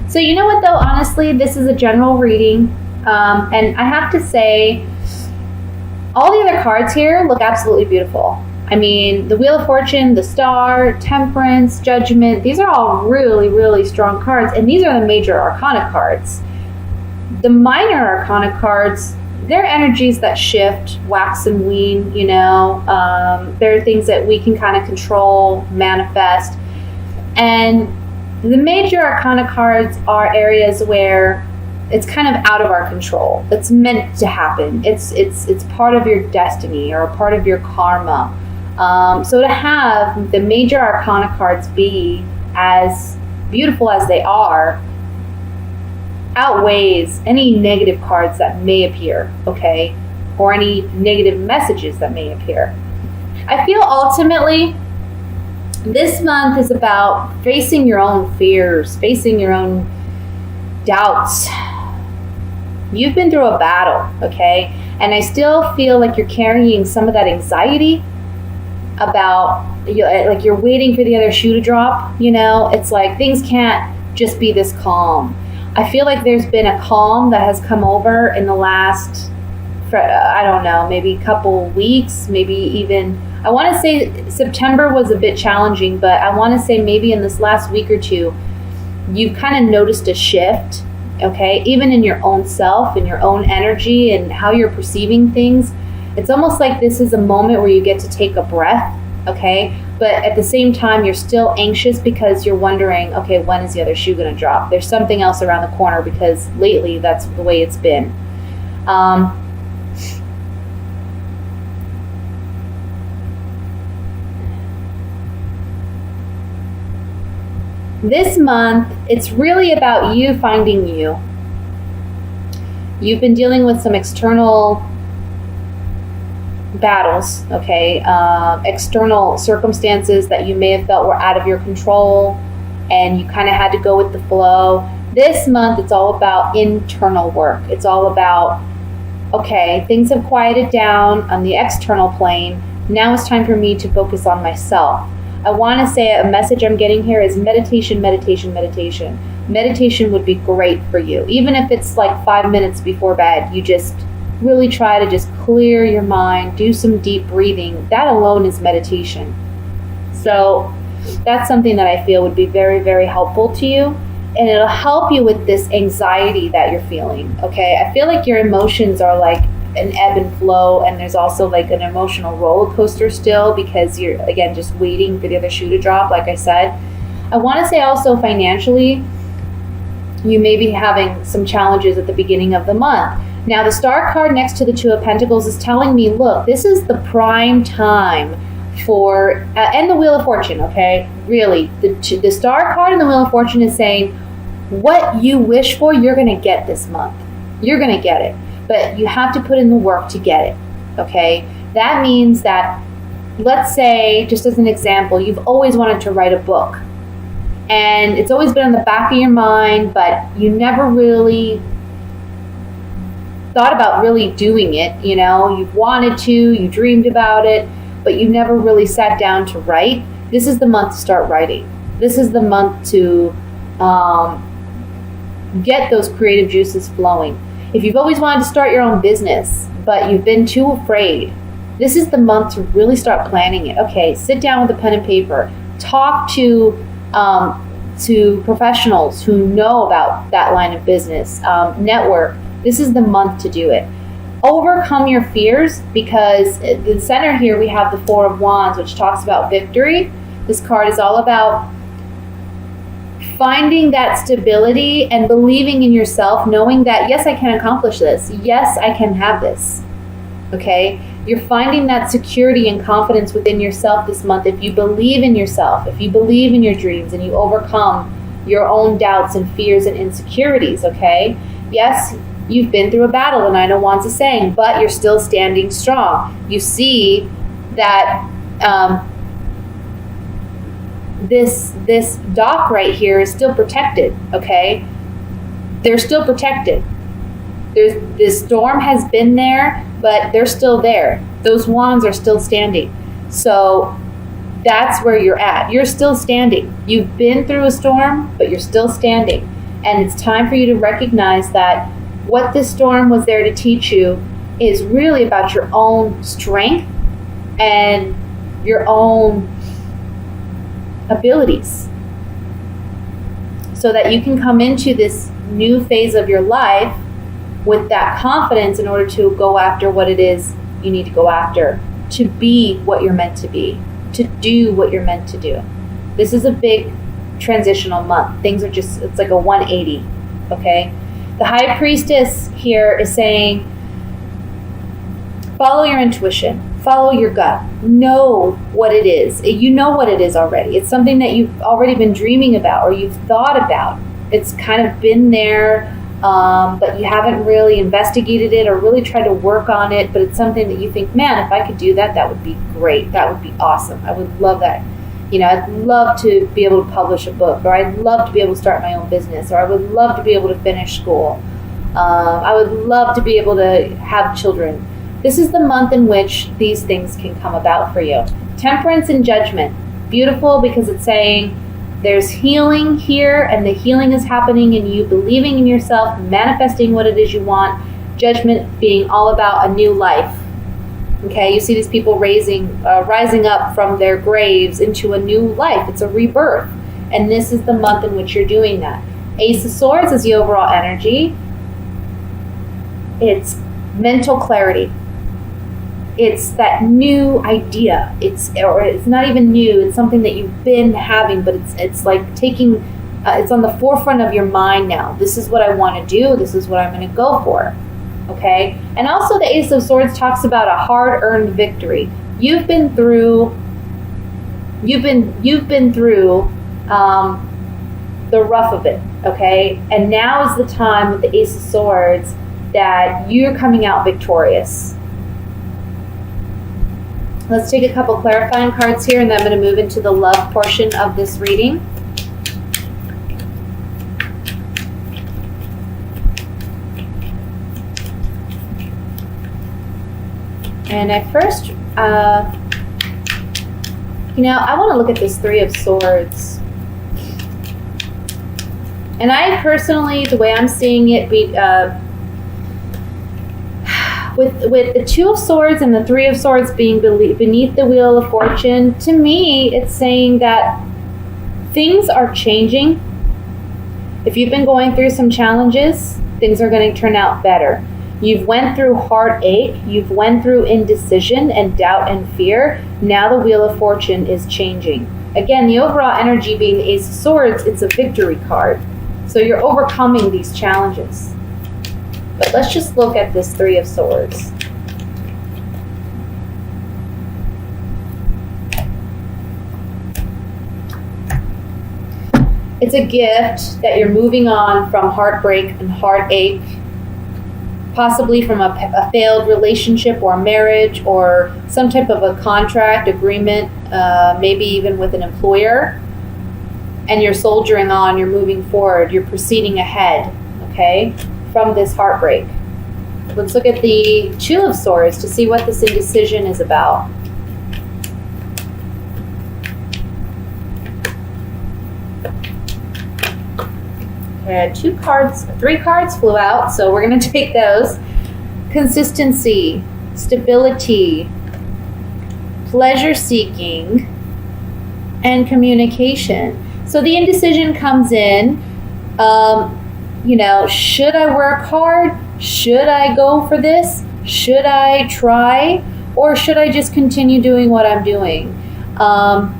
So you know what though, honestly, this is a general reading. And I have to say, all the other cards here look absolutely beautiful. I mean, the Wheel of Fortune, the Star, Temperance, Judgment, these are all really, really strong cards. And these are the major arcana cards. The minor arcana cards, they're energies that shift, wax and wane, you know. They're things that we can kind of control, manifest. And the major arcana cards are areas where it's kind of out of our control. It's meant to happen. It's part of your destiny or a part of your karma. So to have the major arcana cards be as beautiful as they are outweighs any negative cards that may appear, okay? Or any negative messages that may appear. I feel ultimately this month is about facing your own fears, facing your own doubts. You've been through a battle, okay? And I still feel like you're carrying some of that anxiety about, like you're waiting for the other shoe to drop, you know? It's like things can't just be this calm. I feel like there's been a calm that has come over in the last, I don't know, maybe a couple weeks, maybe even, I want to say September was a bit challenging, but I want to say maybe in this last week or two, you've kind of noticed a shift, okay? Even in your own self, in your own energy and how you're perceiving things. It's almost like this is a moment where you get to take a breath, okay? But at the same time, you're still anxious because you're wondering, okay, when is the other shoe going to drop? There's something else around the corner because lately that's the way it's been. This month, it's really about you finding you. You've been dealing with some external battles, okay? External circumstances that you may have felt were out of your control and you kind of had to go with the flow. This month, it's all about internal work. It's all about, okay, things have quieted down on the external plane. Now it's time for me to focus on myself. I want to say a message I'm getting here is meditation, meditation, meditation. Meditation would be great for you. Even if it's like 5 minutes before bed, you just really try to just clear your mind, do some deep breathing. That alone is meditation. So that's something that I feel would be very, very helpful to you. And it'll help you with this anxiety that you're feeling, okay? I feel like your emotions are like an ebb and flow, and there's also like an emotional roller coaster still because you're, again, just waiting for the other shoe to drop, like I said. I want to say also financially, you may be having some challenges at the beginning of the month. Now, the Star card next to the Two of Pentacles is telling me, look, this is the prime time for, and the Wheel of Fortune, okay? Really, the Star card and the Wheel of Fortune is saying, what you wish for, you're going to get this month. You're going to get it. But you have to put in the work to get it, okay? That means that, let's say, just as an example, you've always wanted to write a book. And it's always been on the back of your mind, but you never really thought about really doing it, you know? You've wanted to, you dreamed about it, but you never really sat down to write. This is the month to start writing. This is the month to get those creative juices flowing. If you've always wanted to start your own business, but you've been too afraid, this is the month to really start planning it. Okay, sit down with a pen and paper. Talk to professionals who know about that line of business. Network. This is the month to do it. Overcome your fears, because in the center here we have the Four of Wands, which talks about victory. This card is all about finding that stability and believing in yourself, knowing that, yes, I can accomplish this. Yes, I can have this. Okay? You're finding that security and confidence within yourself this month if you believe in yourself, if you believe in your dreams, and you overcome your own doubts and fears and insecurities, okay? Yes, you've been through a battle, the Nine of Wands is saying, but you're still standing strong. You see that this dock right here is still protected, okay? They're still protected. This storm has been there, but they're still there. Those wands are still standing. So that's where you're at. You're still standing. You've been through a storm, but you're still standing. And it's time for you to recognize that what this storm was there to teach you is really about your own strength and your own abilities, so that you can come into this new phase of your life with that confidence in order to go after what it is you need to go after, to be what you're meant to be, to do what you're meant to do. This is a big transitional month. Things are just, it's like a 180, okay? The High Priestess here is saying, follow your intuition, follow your gut, know what it is. You know what it is already. It's something that you've already been dreaming about or you've thought about. It's kind of been there, but you haven't really investigated it or really tried to work on it, but it's something that you think, man, if I could do that, that would be great. That would be awesome. I would love that. You know, I'd love to be able to publish a book, or I'd love to be able to start my own business, or I would love to be able to finish school. I would love to be able to have children. This is the month in which these things can come about for you. Temperance and Judgment. Beautiful, because it's saying there's healing here, and the healing is happening in you believing in yourself, manifesting what it is you want. Judgment being all about a new life. Okay, you see these people rising up from their graves into a new life. It's a rebirth. And this is the month in which you're doing that. Ace of Swords is the overall energy. It's mental clarity. It's that new idea. It's not even new. It's something that you've been having, but it's like taking, it's on the forefront of your mind now. This is what I want to do. This is what I'm going to go for. Okay? And also the Ace of Swords talks about a hard-earned victory. You've been through the rough of it, okay? And now is the time with the Ace of Swords that you're coming out victorious. Let's take a couple clarifying cards here, and then I'm going to move into the love portion of this reading. And I first, I want to look at this Three of Swords. And I personally, the way I'm seeing it, with the Two of Swords and the Three of Swords being beneath the Wheel of Fortune, to me, it's saying that things are changing. If you've been going through some challenges, things are going to turn out better. You've went through heartache, you've went through indecision and doubt and fear. Now the Wheel of Fortune is changing. Again, the overall energy being the Ace of Swords, it's a victory card. So you're overcoming these challenges. But let's just look at this Three of Swords. It's a gift that you're moving on from heartbreak and heartache, possibly from a failed relationship or marriage or some type of a contract agreement, maybe even with an employer. And you're soldiering on, you're moving forward, you're proceeding ahead, okay, from this heartbreak. Let's look at the Two of Swords to see what this indecision is about. Okay, three cards flew out, so we're going to take those. Consistency, stability, pleasure seeking, and communication. So the indecision comes in. Should I work hard? Should I go for this? Should I try? Or should I just continue doing what I'm doing? But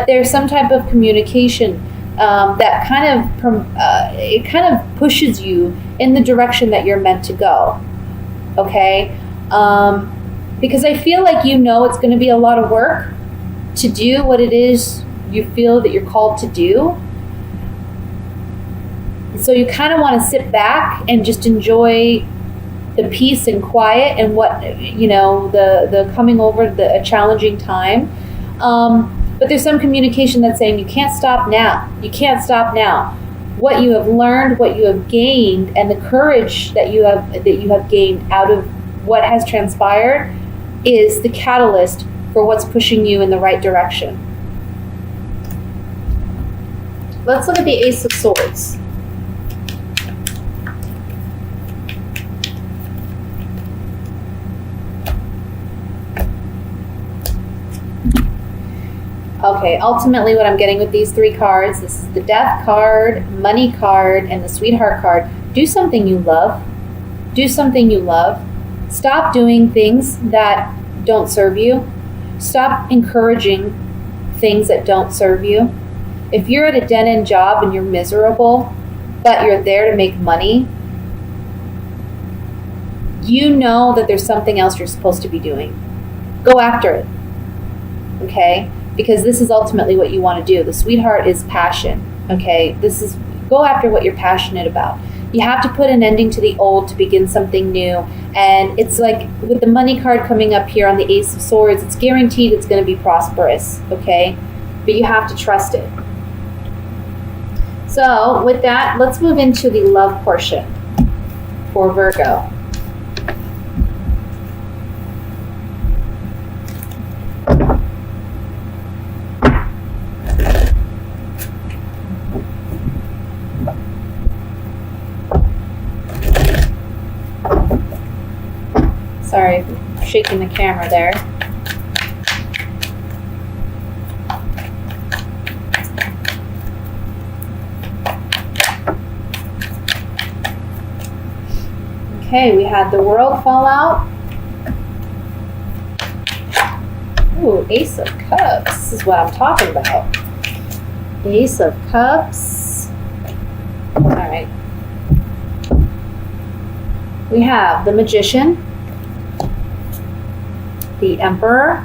there's some type of communication that kind of pushes you in the direction that you're meant to go. Okay? Because I feel like it's going to be a lot of work to do what it is you feel that you're called to do. So you kind of want to sit back and just enjoy the peace and quiet and what, the coming over a challenging time. But there's some communication that's saying you can't stop now. You can't stop now. What you have learned, what you have gained, and the courage that you have gained out of what has transpired is the catalyst for what's pushing you in the right direction. Let's look at the Ace of Swords. Okay, ultimately what I'm getting with these three cards, this is the Death card, Money card, and the Sweetheart card. Do something you love. Do something you love. Stop doing things that don't serve you. Stop encouraging things that don't serve you. If you're at a dead-end job and you're miserable, but you're there to make money, you know that there's something else you're supposed to be doing. Go after it. Okay? Because this is ultimately what you want to do. The Sweetheart is passion. Okay? Go after what you're passionate about. You have to put an ending to the old to begin something new. And it's like with the Money card coming up here on the Ace of Swords, it's guaranteed it's going to be prosperous. Okay? But you have to trust it. So with that, let's move into the love portion for Virgo. Sorry, I'm shaking the camera there. Okay, we had the World fall out. Ooh, Ace of Cups. This is what I'm talking about. Ace of Cups. All right. We have the Magician, the Emperor,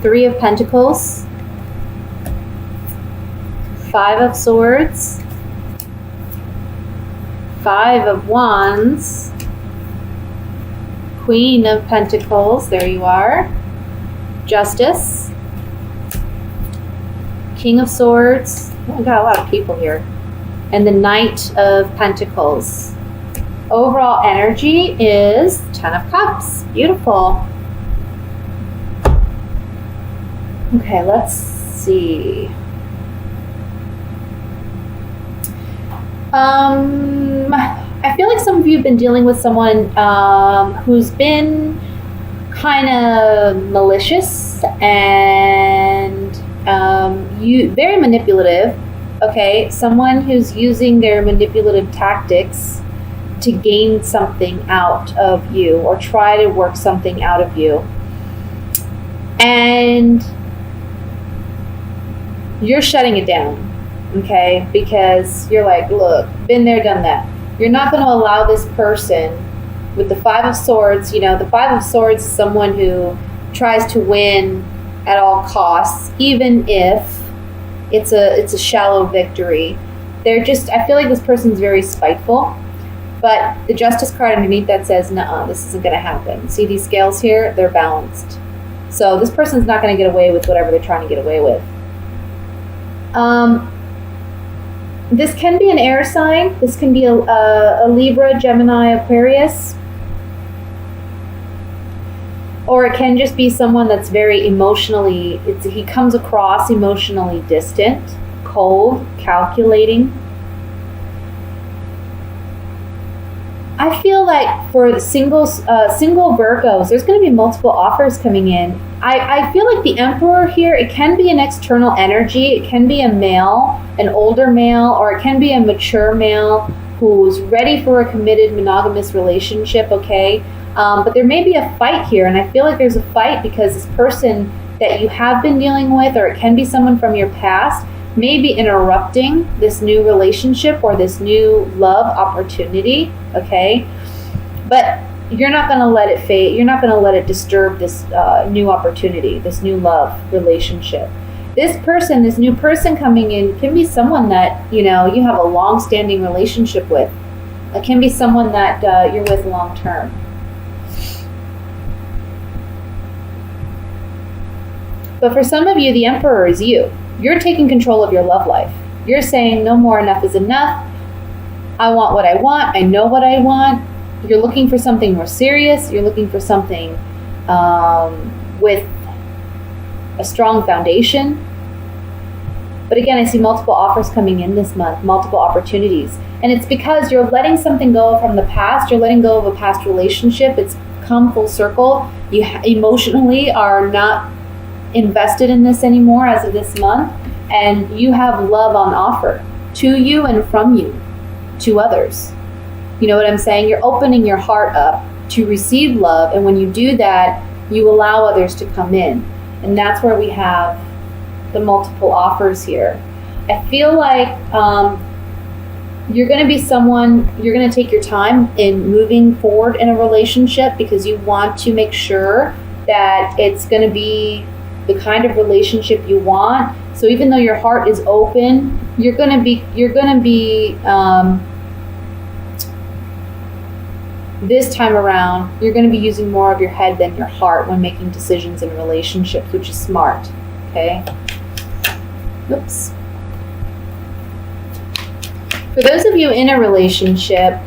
Three of Pentacles, Five of Swords, Five of Wands, Queen of Pentacles, there you are, Justice, King of Swords, oh, we got a lot of people here, and the Knight of Pentacles. Overall energy is Ten of Cups. Beautiful. Okay, let's see. I feel like some of you have been dealing with someone who's been kind of malicious and very manipulative. Okay, someone who's using their manipulative tactics to gain something out of you or try to work something out of you. And you're shutting it down, okay? Because you're like, look, been there, done that. You're not going to allow this person with the Five of Swords. You know, the Five of Swords is someone who tries to win at all costs, even if it's a shallow victory. I feel like this person's very spiteful. But the Justice card underneath that says, nuh-uh, this isn't going to happen. See these scales here? They're balanced. So this person's not going to get away with whatever they're trying to get away with. This can be an air sign. This can be a Libra, Gemini, Aquarius. Or it can just be someone that's very he comes across emotionally distant, cold, calculating. I feel like for the single Virgos, there's going to be multiple offers coming in. I feel like the Emperor here, it can be an external energy. It can be a male, an older male, or it can be a mature male who's ready for a committed monogamous relationship, okay? But there may be a fight here, and I feel like there's a fight because this person that you have been dealing with, or it can be someone from your past, may be interrupting this new relationship or this new love opportunity, okay? But you're not going to let it fade. You're not going to let it disturb this new opportunity, this new love relationship. This new person coming in can be someone that, you have a long-standing relationship with. It can be someone that you're with long-term. But for some of you, the Emperor is you. You're taking control of your love life. You're saying, no more, enough is enough. I want what I want. I know what I want. You're looking for something more serious. You're looking for something with a strong foundation. But again, I see multiple offers coming in this month, multiple opportunities. And it's because you're letting something go from the past. You're letting go of a past relationship. It's come full circle. You emotionally are not invested in this anymore as of this month. And you have love on offer to you and from you to others. You know what I'm saying? You're opening your heart up to receive love. And when you do that, you allow others to come in. And that's where we have the multiple offers here. I feel like you're going to be someone, you're going to take your time in moving forward in a relationship because you want to make sure that it's going to be the kind of relationship you want. So even though your heart is open, you're going to be this time around, you're going to be using more of your head than your heart when making decisions in relationships, which is smart. Okay. Oops. For those of you in a relationship,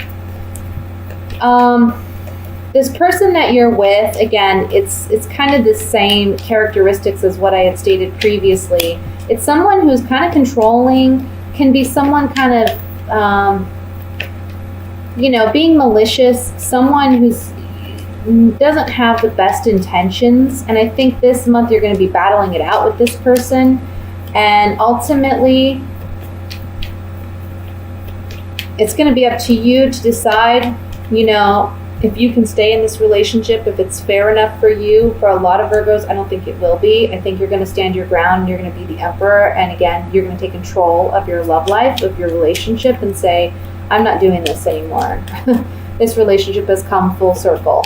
this person that you're with, again, it's kind of the same characteristics as what I had stated previously. It's someone who's kind of controlling, can be someone kind of, being malicious, someone who's doesn't have the best intentions. And I think this month you're going to be battling it out with this person. And ultimately, it's going to be up to you to decide, if you can stay in this relationship, if it's fair enough for you. For a lot of Virgos, I don't think it will be. I think you're going to stand your ground. You're going to be the emperor. And again, you're going to take control of your love life, of your relationship, and say, I'm not doing this anymore. This relationship has come full circle.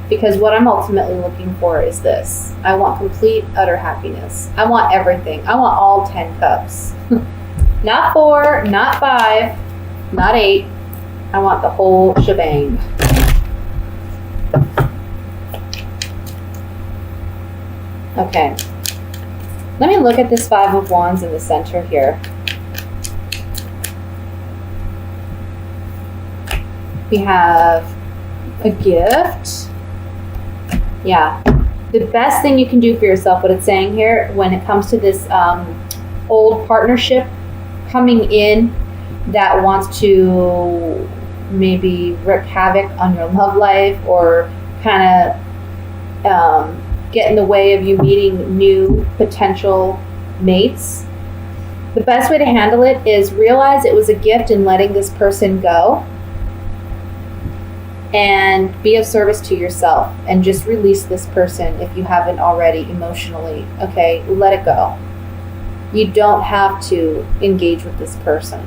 Because what I'm ultimately looking for is this. I want complete, utter happiness. I want everything. I want all 10 cups. Not 4, not 5, not 8. I want the whole shebang. Okay. Let me look at this 5 of Wands in the center here. We have a gift. Yeah. The best thing you can do for yourself, what it's saying here, when it comes to this old partnership coming in that wants to maybe wreak havoc on your love life or kind of get in the way of you meeting new potential mates, the best way to handle it is realize it was a gift and letting this person go. And be of service to yourself and just release this person if you haven't already emotionally. Okay, let it go. You don't have to engage with this person,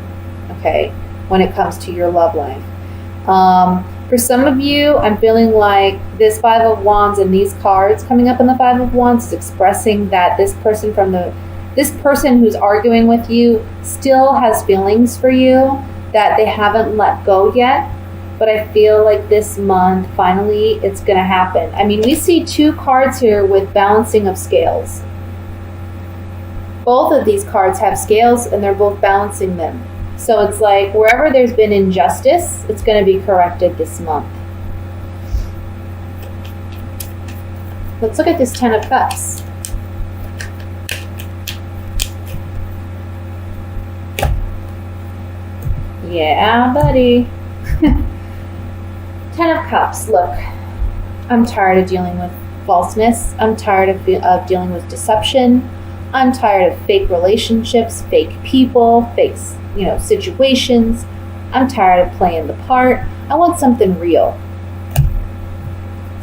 okay, when it comes to your love life. For some of you, I'm feeling like this 5 of Wands and these cards coming up in the 5 of Wands is expressing that this person who's arguing with you still has feelings for you that they haven't let go yet. But I feel like this month, finally, it's going to happen. I mean, we see 2 cards here with balancing of scales. Both of these cards have scales, and they're both balancing them. So it's like wherever there's been injustice, it's going to be corrected this month. Let's look at this 10 of Cups. Yeah, buddy. 10 of Cups, look, I'm tired of dealing with falseness. I'm tired of dealing with deception. I'm tired of fake relationships, fake people, fake, situations. I'm tired of playing the part. I want something real.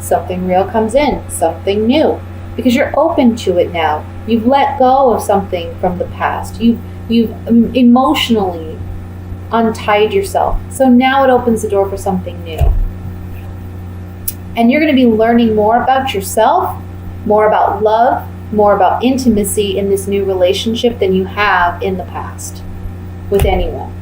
Something real comes in, something new, because you're open to it now. You've let go of something from the past. You've emotionally untied yourself. So now it opens the door for something new. And you're going to be learning more about yourself, more about love, more about intimacy in this new relationship than you have in the past with anyone.